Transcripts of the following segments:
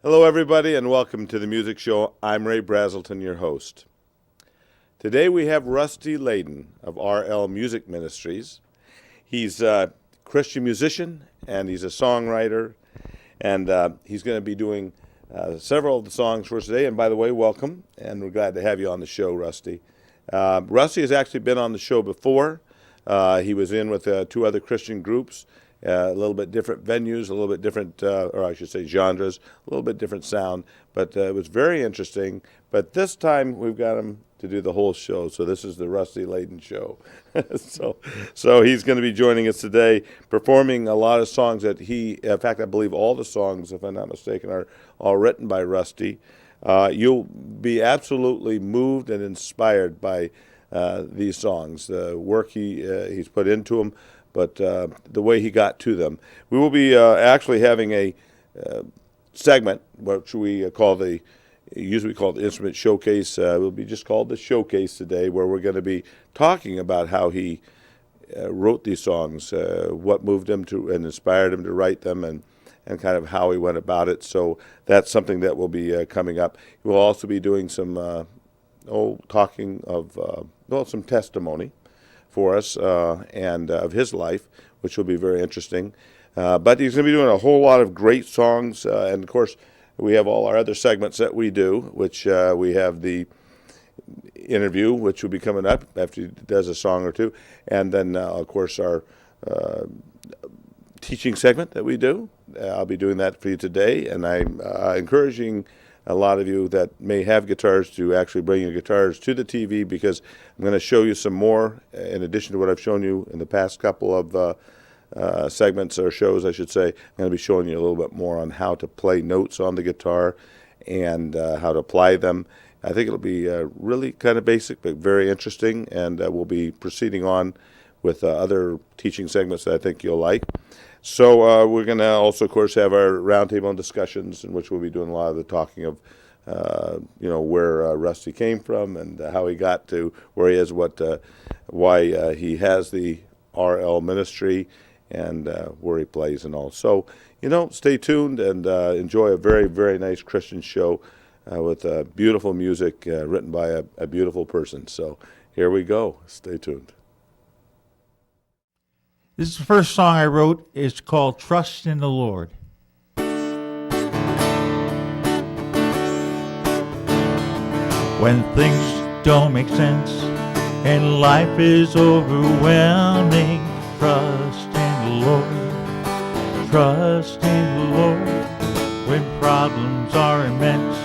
Hello, everybody, and welcome to the music show. I'm Ray Braselton, your host. Today we have Rusty Leyden of RL Music Ministries. He's a Christian musician and he's a songwriter, and he's going to be doing several of the songs for us today. And by the way, welcome, and we're glad to have you on the show, Rusty. Rusty has actually been on the show before. He was in with two other Christian groups. A little bit different venues, a little bit different, or I should say genres, a little bit different sound, but it was very interesting. But this time we've got him to do the whole show, so this is the Rusty Leyden Show. so he's going to be joining us today, performing a lot of songs that in fact, I believe all the songs, if I'm not mistaken, are all written by Rusty. You'll be absolutely moved and inspired by these songs, the work he's put into them, but the way he got to them. We will be actually having a segment, which we usually call the Instrument Showcase. It will be just called the Showcase today, where we're going to be talking about how he wrote these songs, what moved him to and inspired him to write them, and kind of how he went about it. So that's something that will be coming up. We'll also be doing some talking of some testimony for us and of his life, which will be very interesting. But he's going to be doing a whole lot of great songs, and of course we have all our other segments that we do, which we have the interview, which will be coming up after he does a song or two, and then of course our teaching segment that we do. I'll be doing that for you today, and I'm encouraging a lot of you that may have guitars to actually bring your guitars to the TV, because I'm going to show you some more in addition to what I've shown you in the past couple of segments or shows, I should say. I'm going to be showing you a little bit more on how to play notes on the guitar and how to apply them. I think it'll be really kind of basic but very interesting, and we'll be proceeding on with other teaching segments that I think you'll like. So we're going to also, of course, have our roundtable discussions, in which we'll be doing a lot of the talking of, where Rusty came from and how he got to where he is, why he has the RL ministry, and where he plays and all. So, stay tuned and enjoy a very, very nice Christian show with beautiful music written by a beautiful person. So here we go. Stay tuned. This is the first song I wrote. It's called Trust in the Lord. When things don't make sense and life is overwhelming, trust in the Lord. Trust in the Lord. When problems are immense,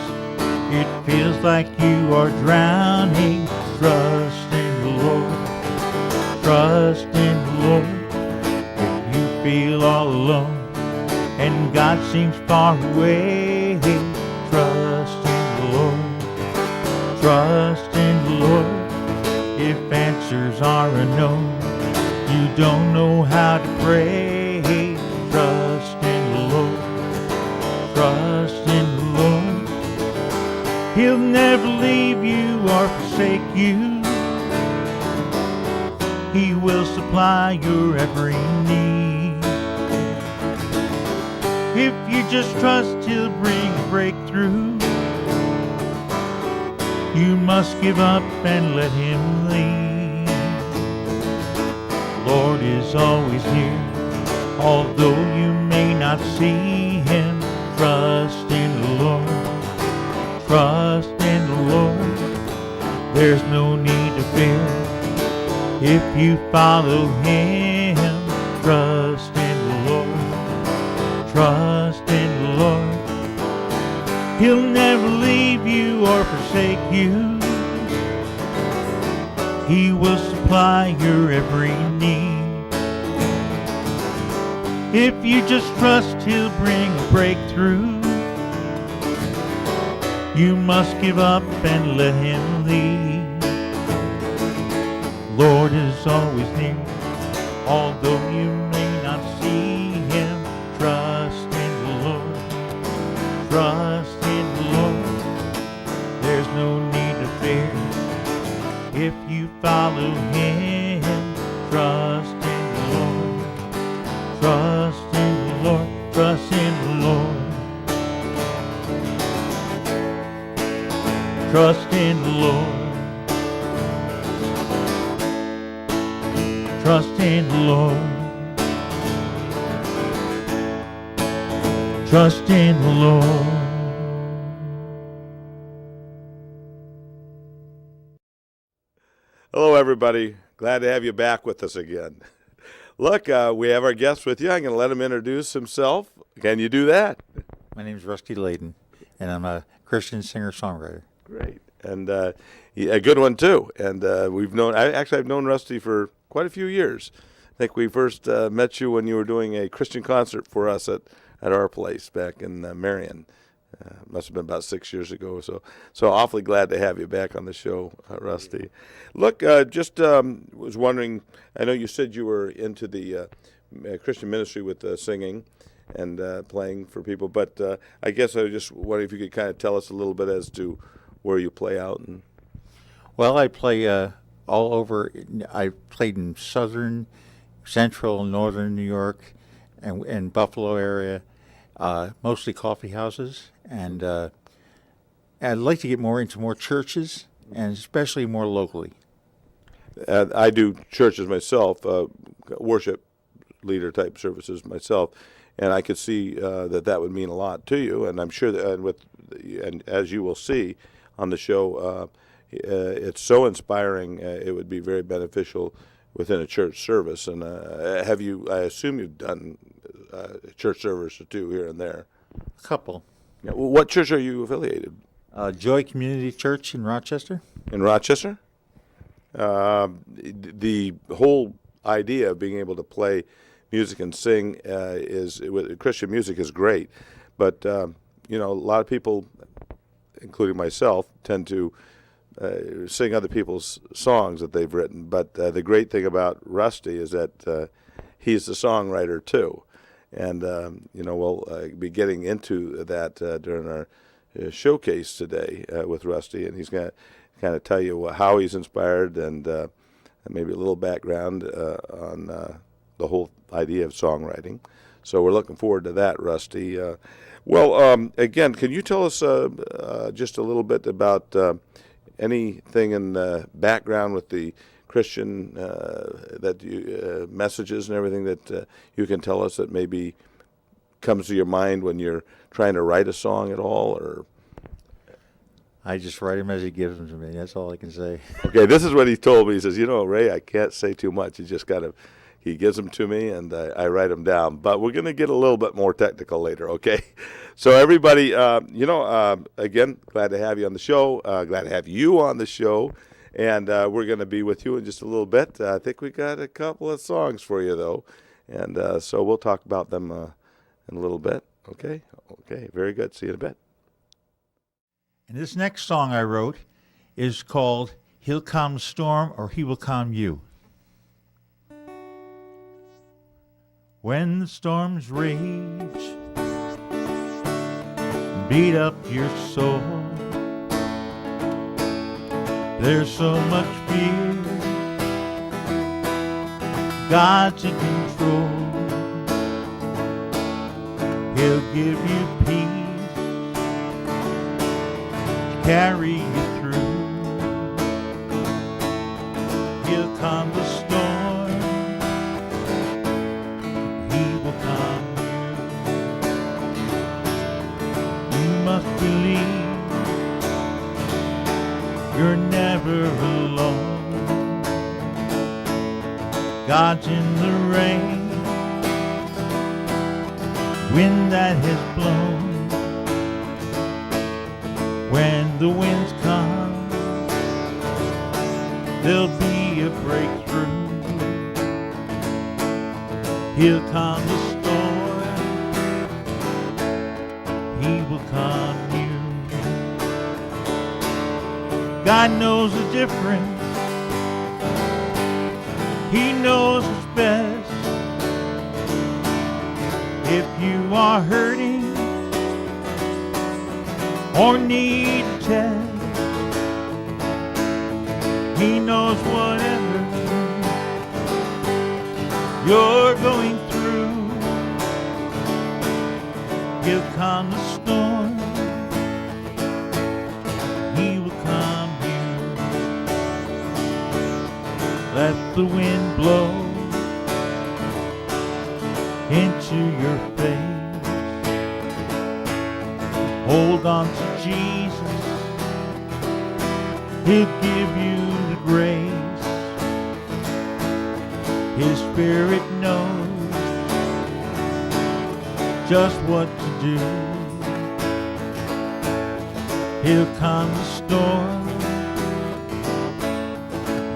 it feels like you are drowning. Trust in the Lord. Trust in the Lord. Feel all alone and God seems far away, trust in the Lord. Trust in the Lord. If answers are unknown, you don't know how to pray, trust in the Lord. Trust in the Lord. He'll never leave you or forsake you. He will supply your every need. If you just trust, he'll bring a breakthrough. You must give up and let him lead. The Lord is always near, although you may not see him. Trust in the Lord. Trust in the Lord. There's no need to fear if you follow him. Trust in the Lord. Trust in the Lord. He'll never leave you or forsake you. He will supply your every need. If you just trust, he'll bring a breakthrough. You must give up and let him lead. Lord is always near, although you may not see him. Trust in the Lord. Trust in the Lord. There's no need to fear if you follow him. Trust in the Lord. Trust in the Lord. Trust in the Lord. Trust in the Lord. Trust in the Lord. Trust in the Lord. Hello, everybody. Glad to have you back with us again. Look, we have our guest with you. I'm going to let him introduce himself. Can you do that? My name is Rusty Leyden, and I'm a Christian singer-songwriter. Great. And a good one, too. And I've known Rusty for quite a few years. I think we first met you when you were doing a Christian concert for us at our place back in Marion. Must have been about 6 years ago. So awfully glad to have you back on the show, Rusty. Look, just was wondering, I know you said you were into the Christian ministry with singing and playing for people, but I guess I was just wondering if you could kind of tell us a little bit as to where you play out. Well, I play all over. I played in southern, central, northern New York, and Buffalo area, mostly coffee houses. And I'd like to get more into more churches, and especially more locally. I do churches myself, worship leader type services myself, and I could see that would mean a lot to you. And I'm sure that, and as you will see on the show, it's so inspiring. It would be very beneficial within a church service. And I assume you've done church service or two here and there. A couple. Yeah, what church are you affiliated? Joy Community Church in Rochester. In Rochester? The whole idea of being able to play music and sing with Christian music is great. But, a lot of people, including myself, tend to sing other people's songs that they've written. But the great thing about Rusty is that he's the songwriter, too. And, we'll be getting into that during our showcase today with Rusty. And he's going to kind of tell you how he's inspired and maybe a little background on the whole idea of songwriting. So we're looking forward to that, Rusty. Again, can you tell us just a little bit about anything in the background with the Christian messages and everything that you can tell us that maybe comes to your mind when you're trying to write a song at all? Or I just write him as he gives them to me. That's all I can say. Okay, this is what he told me. He says, Ray, I can't say too much. He gives them to me, and I write them down. But we're going to get a little bit more technical later, okay? So everybody, again, glad to have you on the show. Glad to have you on the show. And we're going to be with you in just a little bit. I think we got a couple of songs for you, though. And so we'll talk about them in a little bit, okay? Okay, very good. See you in a bit. And this next song I wrote is called He'll Calm the Storm or He Will Calm You. When the storms rage, beat up your soul, there's so much fear, God's in control. He'll give you peace to carry you through. He'll calm the storm, He will calm you. You must believe you're never alone. God's in the rain, wind that has blown. When the winds come, there'll be a breakthrough. He'll calm the storm, He will calm you. God knows the difference, He knows what's best. If you are hurting or need a test, He knows whatever you're going through. He'll calm the storm, He will calm the wind blow into your face. Hold on to Jesus, He'll give you the grace. His Spirit knows just what to do. He'll calm the storm,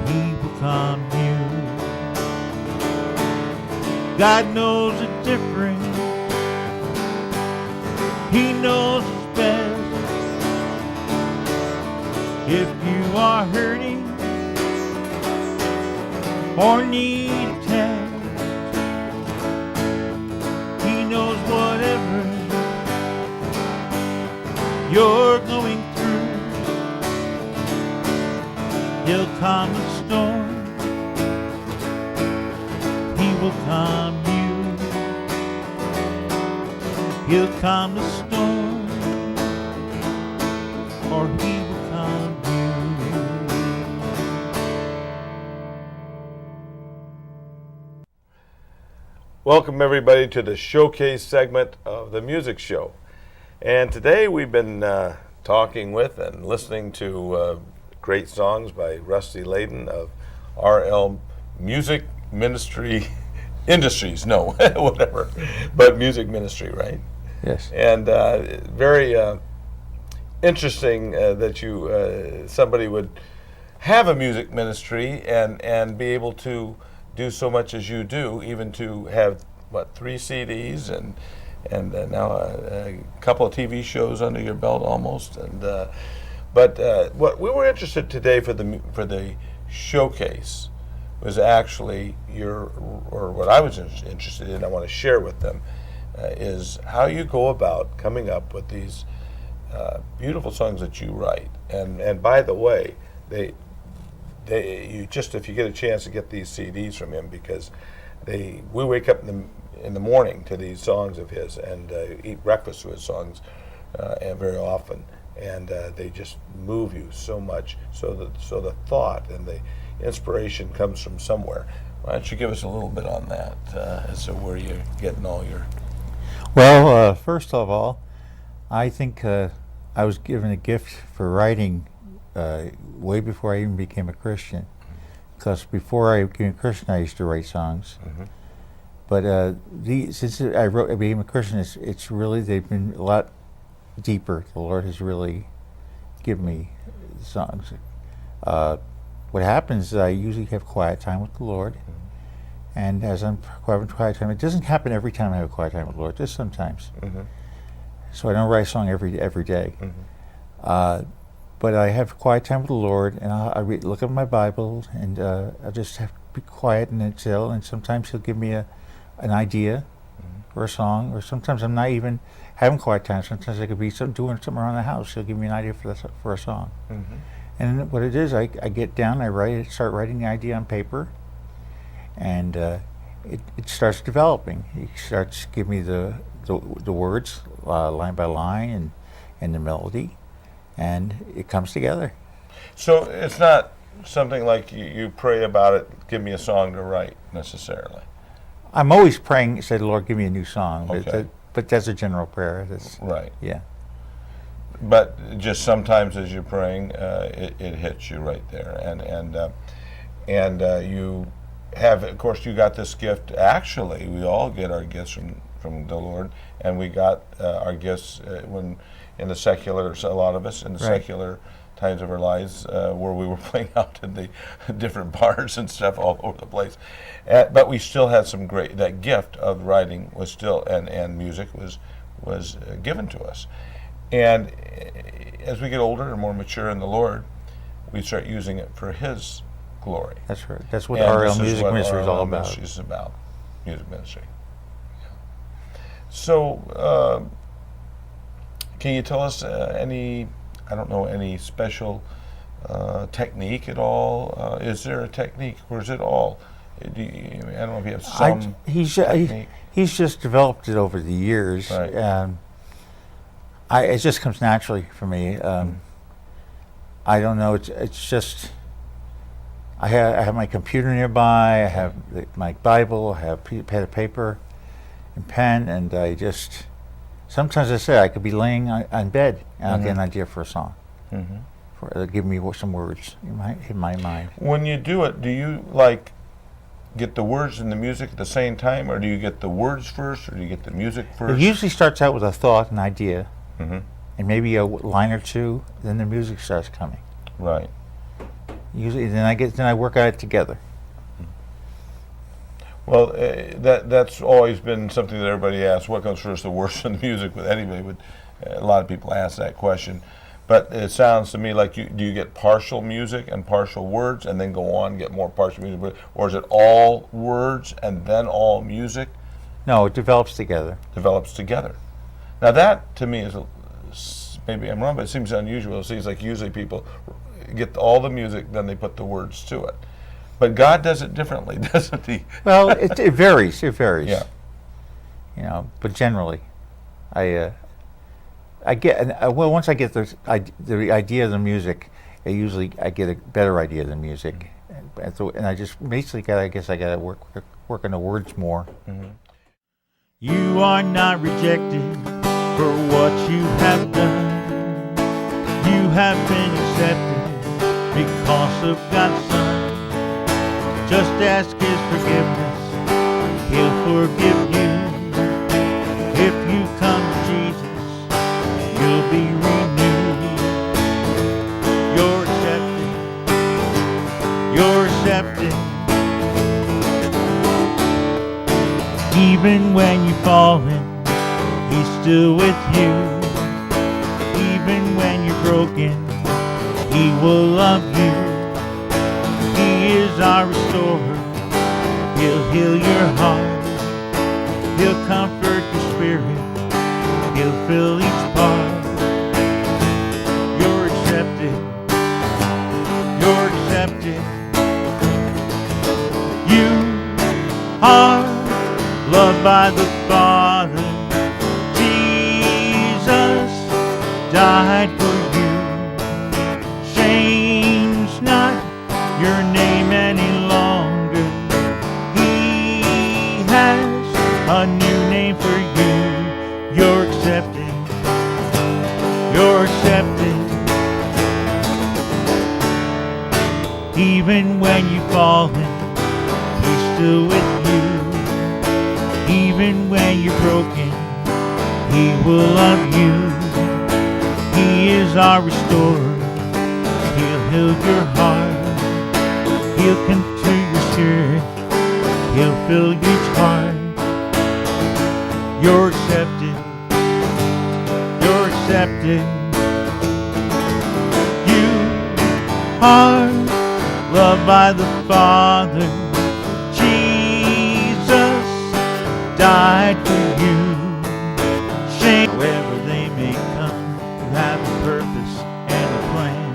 He will calm you. God knows the difference, He knows what's best. If you are hurting or need a test, He knows whatever you're going through. He'll calm the storm, He will calm you. He'll calm the storm, or He will calm you. Welcome everybody to the showcase segment of the music show. And today we've been talking with and listening to great songs by Rusty Leyden of RL Music Ministry Industries, no, whatever, but music ministry, right? Yes. And very interesting that you somebody would have a music ministry and be able to do so much as you do, even to have what, 3 CDs and now a couple of TV shows under your belt almost. And but what we were interested today for the showcase was actually what I was interested in. I want to share with them is how you go about coming up with these beautiful songs that you write. And by the way, you just, if you get a chance to get these CDs from him, because we wake up in the morning to these songs of his and eat breakfast to his songs and very often, and they just move you so much. So the thought and the inspiration comes from somewhere. Why don't you give us a little bit on that as to where you're getting all your... Well, first of all, I think I was given a gift for writing way before I even became a Christian. Because before I became a Christian, I used to write songs. Mm-hmm. But since I became a Christian, it's really, they've been a lot deeper. The Lord has really given me songs. What happens is I usually have quiet time with the Lord. Mm-hmm. And as I'm having quiet time, it doesn't happen every time I have a quiet time with the Lord, just sometimes. Mm-hmm. So I don't write a song every day. Mm-hmm. But I have quiet time with the Lord, and I look at my Bible, and I just have to be quiet and chill. And sometimes He'll give me an idea for a song, or sometimes I'm not even having quiet time. Sometimes I could be doing something around the house. He'll give me an idea for a song. Mm-hmm. And what it is, I get down, start writing the idea on paper, and it starts developing. He starts giving me the words line by line and the melody. And it comes together. So it's not something like you pray about it, give me a song to write, necessarily. I'm always praying, say, Lord, give me a new song. Okay. But that's a general prayer. Right. Yeah. But just sometimes as you're praying, it hits you right there. And you have, of course, you got this gift. Actually, we all get our gifts from the Lord. And we got our gifts when... in the secular, a lot of us, in the secular times of our lives, where we were playing out in the different bars and stuff all over the place. But we still had some that gift of writing was still, and music was given to us. And as we get older and more mature in the Lord, we start using it for His glory. That's right. That's what RL Music Ministry is all about. It's about music ministry. Yeah. So, can you tell us any special technique at all? Is there a technique, or is it all? I don't know if you have some technique. He's just developed it over the years. Right. It just comes naturally for me. I don't know. It's just I have my computer nearby. I have my Bible. I have pad of paper and pen, and I just sometimes I say I could be laying on bed and I'll get an idea for a song. Give me some words in my mind. When you do it, do you get the words and the music at the same time, or do you get the words first, or do you get the music first? It usually starts out with a thought, an idea, and maybe a line or two. Then the music starts coming. Right. Usually, then I work at it together. Well, that's always been something that everybody asks: what comes first, the words and the music? With anybody, a lot of people ask that question. But it sounds to me like do you get partial music and partial words, and then go on and get more partial music, or is it all words and then all music? No, it develops together. Develops together. Now that to me is maybe I'm wrong, but it seems unusual. It seems like usually people get all the music, then they put the words to it. But God does it differently, doesn't He? Well, it varies. It varies. Yeah. You know, but generally, I get once I get the idea of the music, I get a better idea of the music, and I just basically I gotta work on the words more. You are not rejected for what you have done. You have been accepted because of God's Son. Just ask His forgiveness, He'll forgive you. If you come to Jesus, you'll be renewed. You're accepted. You're accepted. Even when you've fallen, He's still with you. Even when you're broken, He will love you. He is our restorer. He'll heal your heart. He'll comfort your spirit. He'll fill each part. You're accepted. You're accepted. You are loved by the Father. Jesus died for you. Change not your name any longer. He has a new name for you. You're accepted. You're accepted. Even when you've fallen, He's still with you. Even when you're broken, He will love you. He is our restorer. He'll heal your heart. He'll control your spirit. He'll fill each heart. You're accepted. You're accepted. You are loved by the Father. Jesus died for you. Shame wherever they may come, you have a purpose and a plan.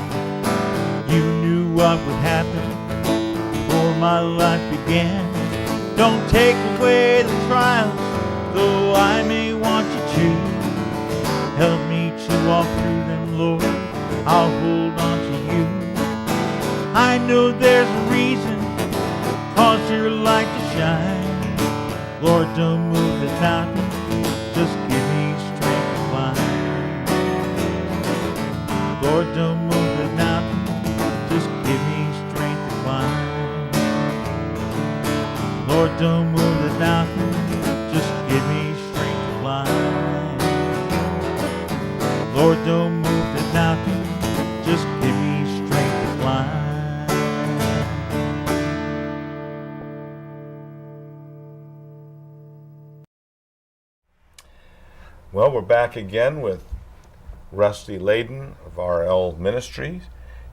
You knew what would happen before my life began. Don't take away the trials, though I may want you to. Help me to walk through them, Lord. I'll hold on to you. I know there's a reason, cause your light to shine. Lord, don't move the mountain, just give me strength to climb. Lord, don't move the mountain, just give me strength to climb. Lord, don't move the mountain, just give me strength to climb. Lord, don't move the mountain, just give me strength to climb. Well, we're back again with Rusty Leyden of RL Ministries,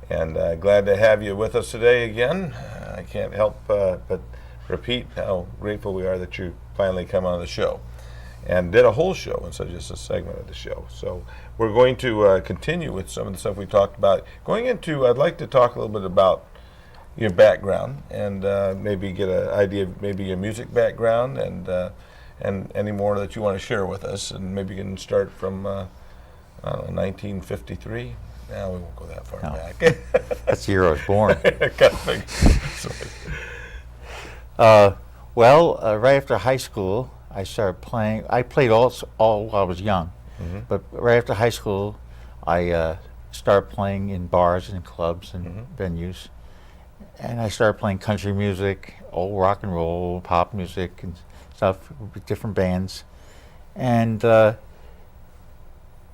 and glad to have you with us today again. I can't help but repeat how grateful we are that you finally come on the show and did a whole show instead of just a segment of the show. So we're going to continue with some of the stuff we talked about. I'd like to talk a little bit about your background and maybe get an idea of maybe your music background and any more that you want to share with us, and maybe you can start from, 1953. No, we won't go that far back. That's the year I was born. Right after high school, I started playing. I played all while I was young, but right after high school, I started playing in bars and clubs and venues, and I started playing country music, old rock and roll, pop music, and stuff with different bands, and I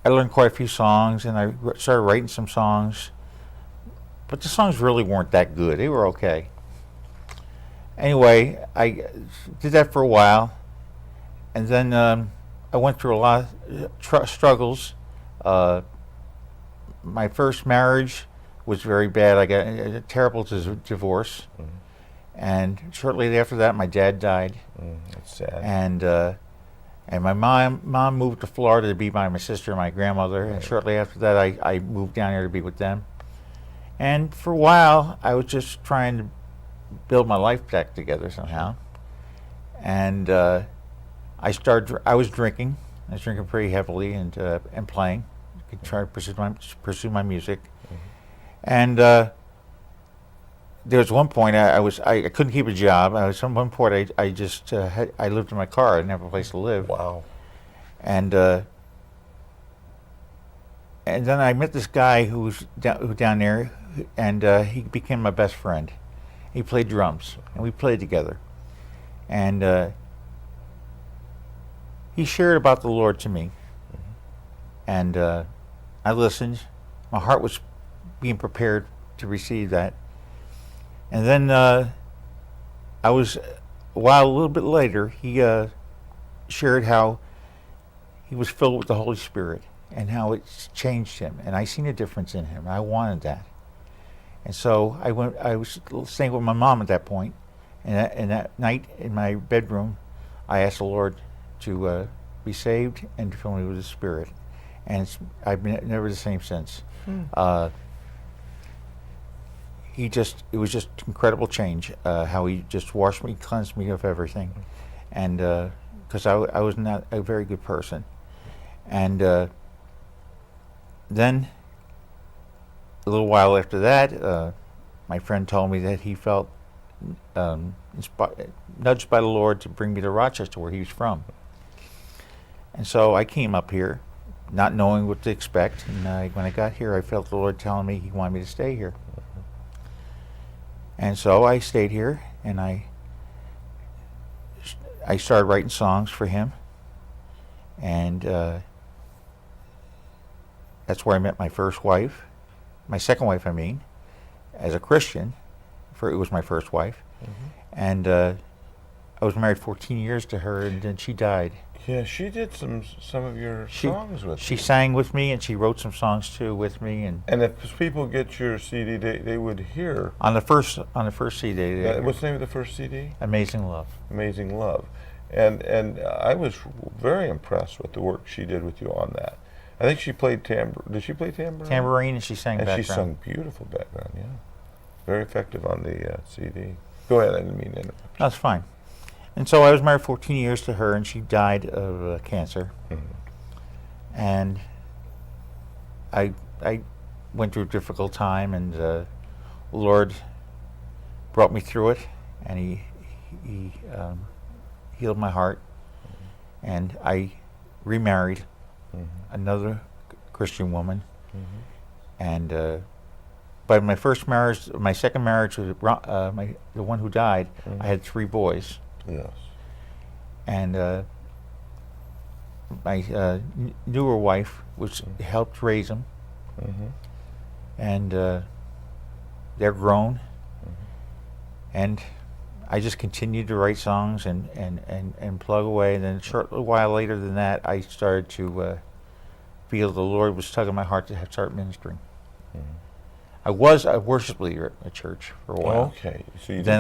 learned quite a few songs, and I started writing some songs, but the songs really weren't that good. They were okay. Anyway, I did that for a while, and then I went through a lot of struggles. My first marriage was very bad. I got a terrible divorce, and shortly after that, my dad died. That's sad. And my mom moved to Florida to be by my sister and my grandmother, and shortly after that, I moved down here to be with them. And for a while, I was just trying to build my life back together somehow. And I was drinking. I was drinking pretty heavily and playing, trying to pursue my music. And there was one point I couldn't keep a job. At one point I just I lived in my car. I didn't have a place to live. Wow. And then I met this guy who was down there, and he became my best friend. He played drums, and we played together. And he shared about the Lord to me. And I listened. My heart was being prepared to receive that. And then a little bit later, he shared how he was filled with the Holy Spirit and how it's changed him. And I seen a difference in him. I wanted that. And so I was staying with my mom at that point, and that night in my bedroom, I asked the Lord to be saved and to fill me with His Spirit. And I've been never the same since. It was just incredible change, how He just washed me, cleansed me of everything. And because I was not a very good person. And then a little while after that, my friend told me that he felt nudged by the Lord to bring me to Rochester, where he was from. And so I came up here, not knowing what to expect. And when I got here, I felt the Lord telling me He wanted me to stay here. And so I stayed here, and I started writing songs for Him. And that's where I met my first wife. My second wife, I mean, as a Christian, it was my first wife. And I was married 14 years to her, and then she died. Yeah, she did some of your songs with She me. sang with me, and she wrote some songs too with me. And if people get your CD, they would hear on the first CD. What's the name of the first CD? Amazing Love. Amazing Love. And I was very impressed with the work she did with you on that. I think she played Did she play tambourine? Tambourine, and she sang background. And she sung beautiful background, yeah. Very effective on the CD. Go ahead, I didn't mean to interrupt. That's fine. And so I was married 14 years to her, and she died of cancer. And I went through a difficult time, and the Lord brought me through it, and He healed my heart, and I remarried another Christian woman, and but my first marriage, my second marriage was the one who died. I had 3 boys. Yes. And my newer wife helped raise them, and they're grown, and I just continued to write songs and plug away. And then a while later than that, I started to feel the Lord was tugging my heart to start ministering. I was a worship leader at a church for a while. Okay, so you then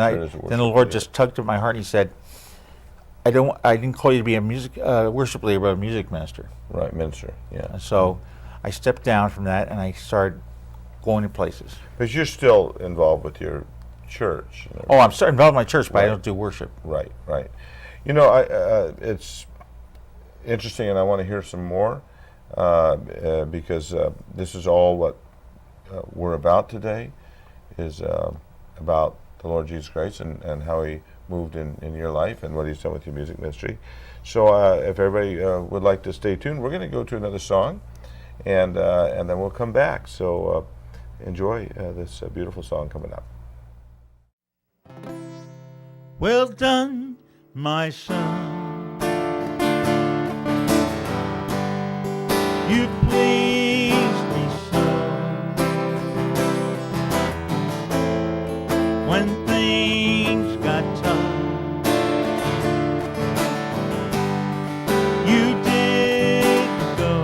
the Lord just tugged at my heart, and He said, I didn't call you to be a worship leader, but a music minister. Right, minister, yeah. And so I stepped down from that, and I started going to places. But you're still involved with your church. You know? Oh, I'm still involved in my church, but Right. I don't do worship. Right, right. You know, it's interesting, and I want to hear some more because this is all what we're about today, is about the Lord Jesus Christ and how He moved in your life and what He's done with your music ministry. So if everybody would like to stay tuned, we're going to go to another song, and then we'll come back. So enjoy this beautiful song coming up. Well done, my son. You pleased me so. When things got tough, you didn't go.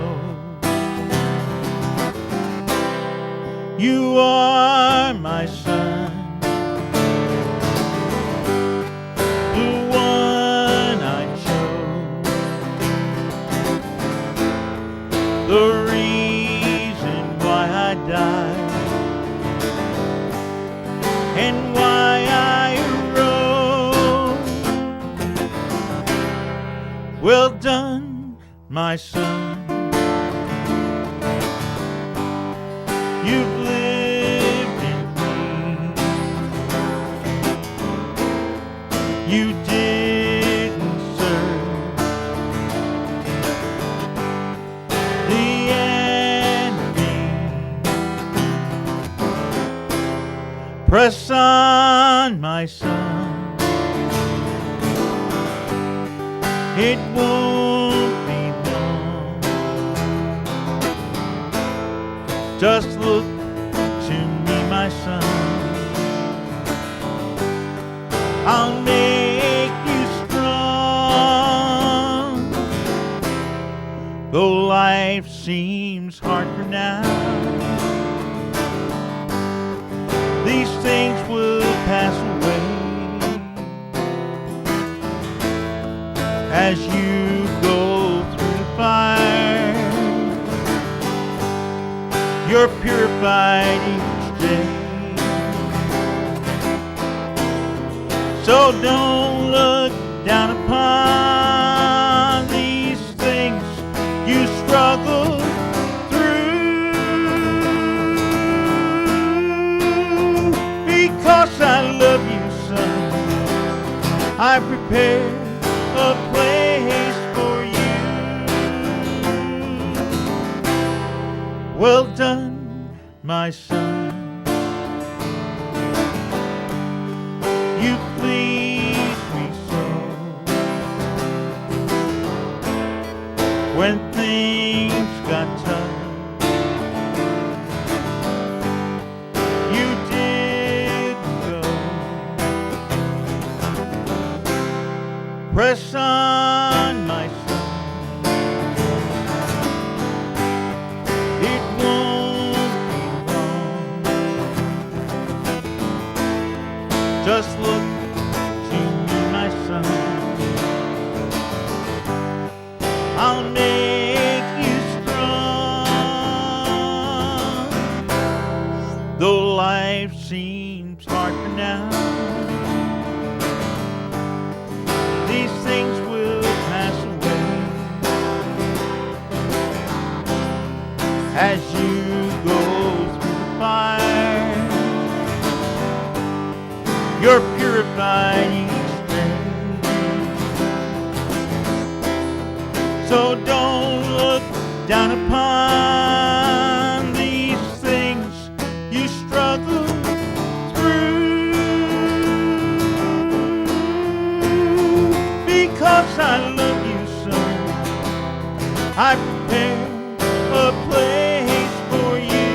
You are my son. The reason why I died and why I arose. Well done, my son. You've lived in me. You didn't serve press on, my son. It won't be long. Just look to me, my son. I'll make you strong. Though life seems hard for now, these things will pass away as you go through the fire. You're purified each day. So don't look down upon these things you struggle because I love you, son. I prepared a place for you. Well done, my son. You please me so. When things got tough, press on, my son. It won't be long. Just look to me, my son. I'll make you strong. Though life seems hard for now, these things will pass away as you go through the fire. You're purified each day. So don't look down upon these things you struggle through, because I love you, son. I prepare a place for you.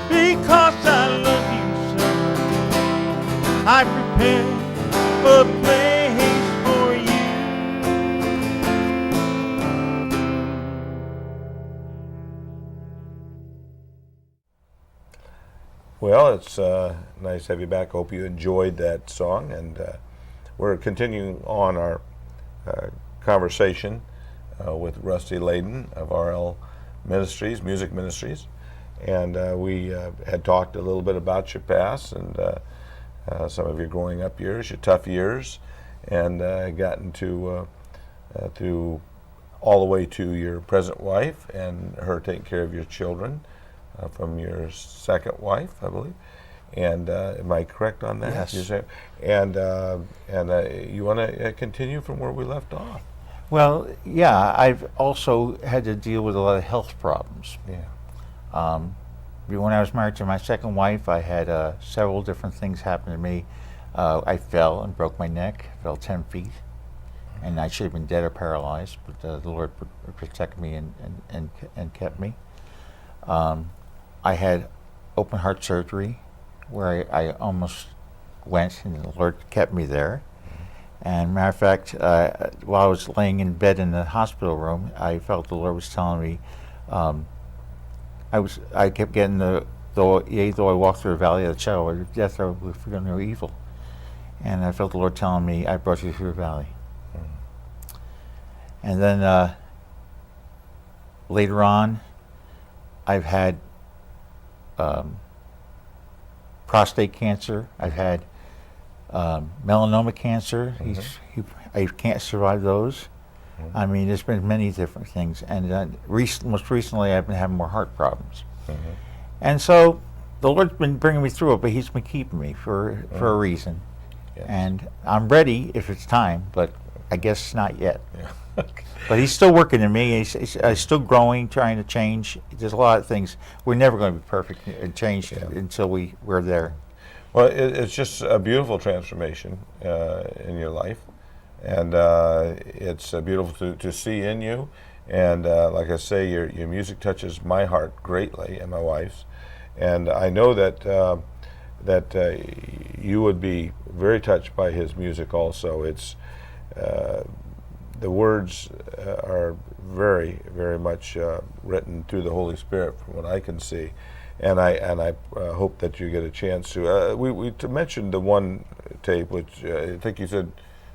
Because I love you, son. I prepare a place for you. Well, it's nice to have you back. Hope you enjoyed that song, and we're continuing on our conversation with Rusty Leyden of RL Ministries, Music Ministries, and we had talked a little bit about your past and some of your growing up years, your tough years, and gotten to all the way to your present wife and her taking care of your children from your second wife, I believe. And am I correct on that? Yes. You say- And you want to continue from where we left off? Well, yeah, I've also had to deal with a lot of health problems. Yeah. When I was married to my second wife, I had several different things happen to me. I fell and broke my neck, fell 10 feet, and I should have been dead or paralyzed, but the Lord protected me and kept me. I had open heart surgery where I almost went, and the Lord kept me there. And matter of fact, while I was laying in bed in the hospital room, I felt the Lord was telling me, I kept getting though I walk through the valley of the shadow of death, I will fear no evil. And I felt the Lord telling me, I brought you through the valley. And then later on, I've had prostate cancer. I've had melanoma cancer. I can't survive those. I mean, there's been many different things. And most recently, I've been having more heart problems. And so the Lord's been bringing me through it, but He's been keeping me for a reason. Yes. And I'm ready if it's time, but I guess not yet. Yeah. But He's still working in me. He's still growing, trying to change. There's a lot of things. We're never going to be perfect and change until we're there. Well, it's just a beautiful transformation in your life, and it's beautiful to see in you. And like I say, your music touches my heart greatly and my wife's. And I know that you would be very touched by his music also. It's the words are very, very much written through the Holy Spirit, from what I can see. And I hope that you get a chance to. We mentioned the one tape, which I think you said,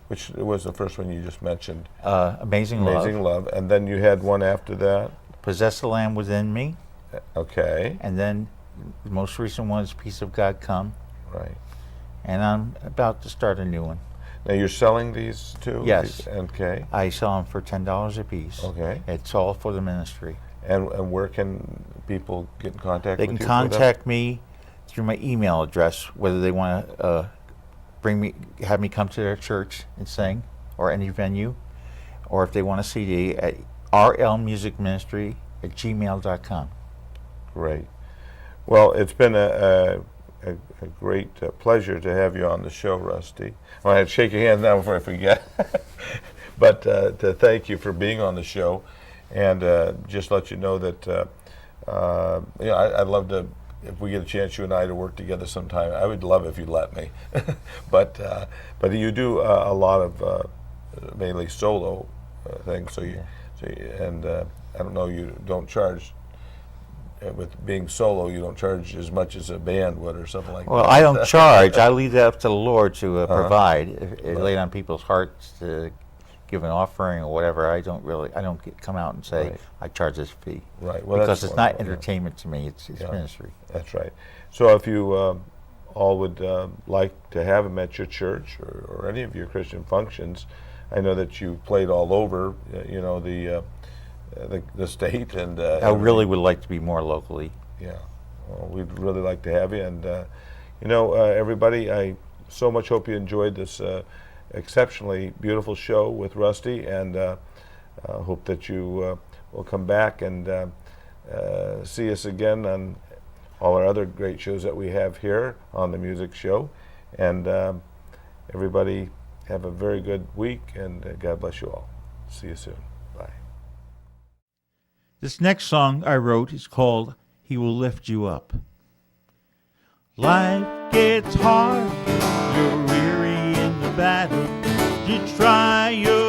which was the first one you just mentioned. Amazing Love. And then you had one after that. Possess the Lamb Within Me. Okay. And then the most recent one is Peace of God Come. Right. And I'm about to start a new one. Now you're selling these too? Yes. Okay. I sell them for $10 a piece. Okay. It's all for the ministry. And where can people get in contact They with can you? contact me through my email address, whether they want to have me come to their church and sing, or any venue, or if they want a CD at rlmusicministry@gmail.com. Great. Well, it's been a great pleasure to have you on the show, Rusty. Well, I had to shake your hand now before I forget. But to thank you for being on the show, and just let you know that I'd love to, if we get a chance, you and I, to work together sometime. I would love if you'd let me. But you do a lot of mainly solo things. I don't know, you don't charge. With being solo, you don't charge as much as a band would, or something like that. Well, I don't charge. I leave that up to the Lord to provide. If it laid on people's hearts to give an offering or whatever, I don't come out and say, Right. I charge this fee. Right. Well, because that's it's not wonderful, entertainment to me, it's ministry. That's right. So if you all would like to have him at your church or any of your Christian functions, I know that you've played all over, the state, and I really would like to be more locally. Yeah, well, we'd really like to have you, and everybody, I so much hope you enjoyed this exceptionally beautiful show with Rusty, and hope that you will come back and see us again on all our other great shows that we have here on the Music Show. And everybody have a very good week, and God bless you all. See you soon. Bye. This next song I wrote is called He Will Lift You Up. Life gets hard, you're weary in the battle, you try your